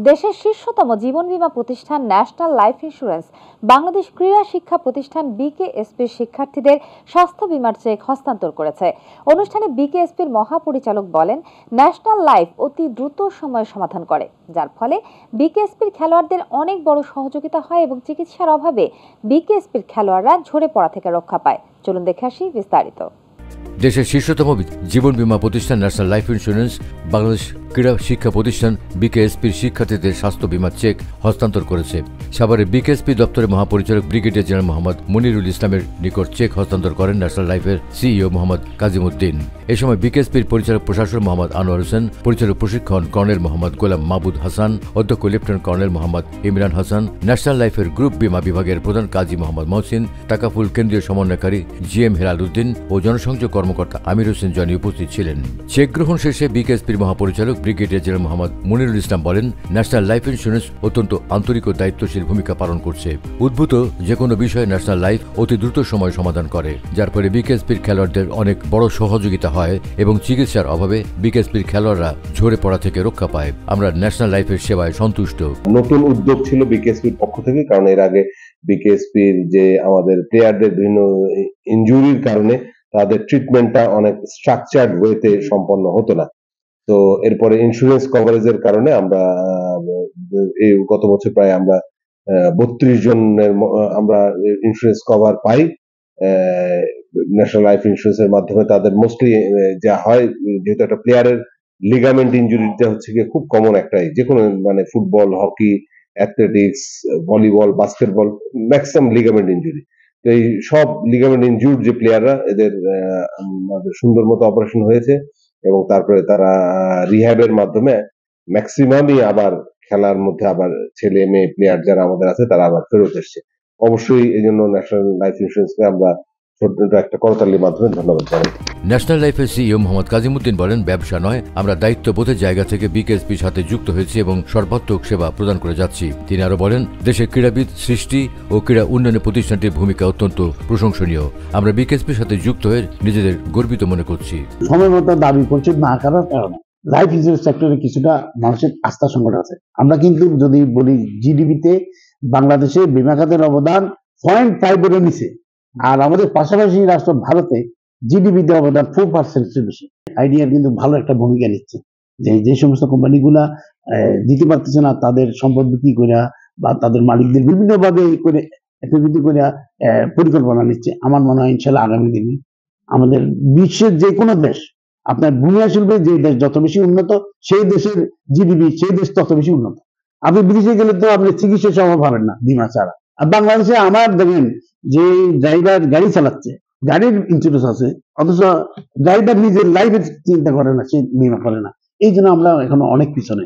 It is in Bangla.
দেশের শীর্ষতম জীবন বীমা প্রতিষ্ঠান ন্যাশনাল লাইফ ইন্স্যুরেন্স বাংলাদেশ ক্রীড়া শিক্ষা প্রতিষ্ঠান বিকেএসপির শিক্ষার্থীদের স্বাস্থ্য বীমার চেক হস্তান্তর করেছে। অনুষ্ঠানে বিকেএসপির মহাপরিচালক বলেন, ন্যাশনাল লাইফ অতি দ্রুত সময়ে সমাধান করে, যার ফলে বিকেএসপির খেলোয়াড়দের অনেক বড় সহযোগিতা হয় এবং চিকিৎসার অভাবে বিকেএসপির খেলোয়াড়রা ঝরে পড়া থেকে রক্ষা পায়। চলুন দেখে আসি বিস্তারিত। দেশের শীর্ষতম জীবন বীমা প্রতিষ্ঠান ন্যাশনাল লাইফ ইন্স্যুরেন্স বাংলাদেশ ক্রীড়া শিক্ষা প্রতিষ্ঠান বিকেএসপির শিক্ষার্থীদের স্বাস্থ্য বীমার চেক হস্তান্তর করেছে। সাভারে বিকেএসপি দপ্তরের মহাপরিচালক ব্রিগেডিয়ার জেনারেল মোহাম্মদ মনিরুল ইসলামের নিকট চেক হস্তান্তর করেন ন্যাশনাল লাইফের সিইও মোহাম্মদ কাজিমউদ্দিন। এ সময় বিকেএসপির পরিচালক প্রশাসক মোহাম্মদ আনোয়ার হোসেন, পরিচালক প্রশিক্ষণ কর্নেল মোহাম্মদ গোলাম মাহবুদ হাসান, অধ্যক্ষ lieutenant colonel Mohammad Imran Hasan, national লাইফের গ্রুপ বীমা বিভাগের প্রধান কাজী মোহাম্মদ মহসিন, টাকাফুল কেন্দ্রীয় সমন্বয়কারী জিএম হেলাল উদ্দিন ও জনসংযোগ কর্মকর্তা আমির হোসেন জনি উপস্থিত ছিলেন। চেক গ্রহণ শেষে বিকেএসপির মহাপরিচালক ব্রিগেডিয়ার জেনারেল মোহাম্মদ মনিরুল ইসলাম বলেন, ন্যাশনাল লাইফ ইন্স্যুরেন্স অত্যন্ত আন্তরিক ও দায়িত্বশীল ভূমিকা পালন করছে। উদ্ভূত যে কোনো বিষয়ে ন্যাশনাল লাইফ অতি দ্রুত সময় সমাধান করে, যার ফলে বিকেএসপির খেলোয়াড়দের অনেক বড় সহযোগিতা হয় এবং চিকিৎসার অভাবে বিকেএসপির খেলোয়াড়রা ঝরে পড়া থেকে রক্ষা পায়। আমরা ন্যাশনাল লাইফের সেবায় সন্তুষ্ট। নতুন উদ্যোগ ছিল বিকেএসপির পক্ষ থেকে, কারণ এর আগে বিকেএসপির যে আমাদের প্লেয়ারদের বিভিন্ন ইনজুরির কারণে তাদের ট্রিটমেন্টটা অনেক স্ট্রাকচার্ড ওয়েতে সম্পন্ন হতো না। তো এরপরে ইন্স্যুরেন্স কভারেজের কারণে আমরা এই গত বছর প্রায় আমরা 32 জনের আমরা ইন্স্যুরেন্স কভার পাই ন্যাশনাল লাইফ ইন্স্যুরেন্সের মাধ্যমে। তাদের মোস্টলি যা হয়, যেহেতু একটা প্লেয়ারের লিগামেন্ট ইনজুরিটা হচ্ছে গিয়ে খুব কমন একটাই, যে কোনো মানে football, hockey, athletics, volleyball, basketball, maximum ligament injury. তো এই সব লিগামেন্ট ইনজুর্ড যে প্লেয়াররা, এদের সুন্দর মতো অপারেশন হয়েছে এবং তারপরে তারা রিহ্যাবের মাধ্যমে ম্যাক্সিমামই আবার খেলার মধ্যে আবার ছেলে মেয়ে প্লেয়ার যারা আমাদের আছে তারা আবার ফেরত এসছে। অবশ্যই এই জন্য ন্যাশনাল লাইফ ইন্স্যুরেন্সকে আমরা ছোট্ট একটা করতালির মাধ্যমে ধন্যবাদ জানাই। ন্যাশনাল লাইফের সিইও মোহাম্মদ কাজিমউদ্দিন বলেন, ব্যবসা নয়, আমরা দায়িত্ববোধের জায়গা থেকে বিকেএসপির সাথে যুক্ত হয়েছি এবং সর্বাত্মক সেবা প্রদান করে যাচ্ছি। তিনি আরো বলেন, দেশের ক্রীড়াবিদ সৃষ্টি ও ক্রীড়া উন্নয়নে প্রতিষ্ঠানটির ভূমিকা অত্যন্ত প্রশংসনীয়। আমরা বিকেএসপির সাথে যুক্ত হয়ে নিজেদের গর্বিত মনে করছি। সময় মতো দাবি পরিশোধ না করার কারণে লাইফ ইন্স্যুরেন্স সেক্টরে কিছুটা মানুষের আস্থা সংকট আছে। আমরা কিন্তু যদি বলি জিডিপিতে বাংলাদেশের বীমা খাতের অবদান 0.5 নিচে, আর আমাদের পাশাপাশি রাষ্ট্র ভারতে জিডিপিতে অবদান 4% বেশি। আইডিয়ার কিন্তু ভালো একটা ভূমিকা নিচ্ছে, যে সমস্ত কোম্পানিগুলা দিতে পারতেছে না তাদের সম্পদ বিক্রি করে বা তাদের মালিকদের বিভিন্ন ভাবে করে পরিকল্পনা নিচ্ছে। আমার মনে হয় ইনশাল্লাহ আগামী দিনে আমাদের বিশ্বের যে কোনো দেশ, আপনার বুনিয়া শিল্পে যে দেশ যত বেশি উন্নত, সেই দেশের জিডিপি সেই দেশ তত বেশি উন্নত। আপনি বিদেশে গেলে তো আপনি চিকিৎসা সেবা পাবেন না বিমা ছাড়া। আর বাংলাদেশে আমার দেখেন যে ড্রাইভার গাড়ি চালাচ্ছে, গাড়ির ইন্স্যুরেন্স আছে, অথচ ড্রাইভার নিজের লাইফের চিন্তা করে না, সে বিমা করে না। এই জন্য আমরা এখনো অনেক পিছনে।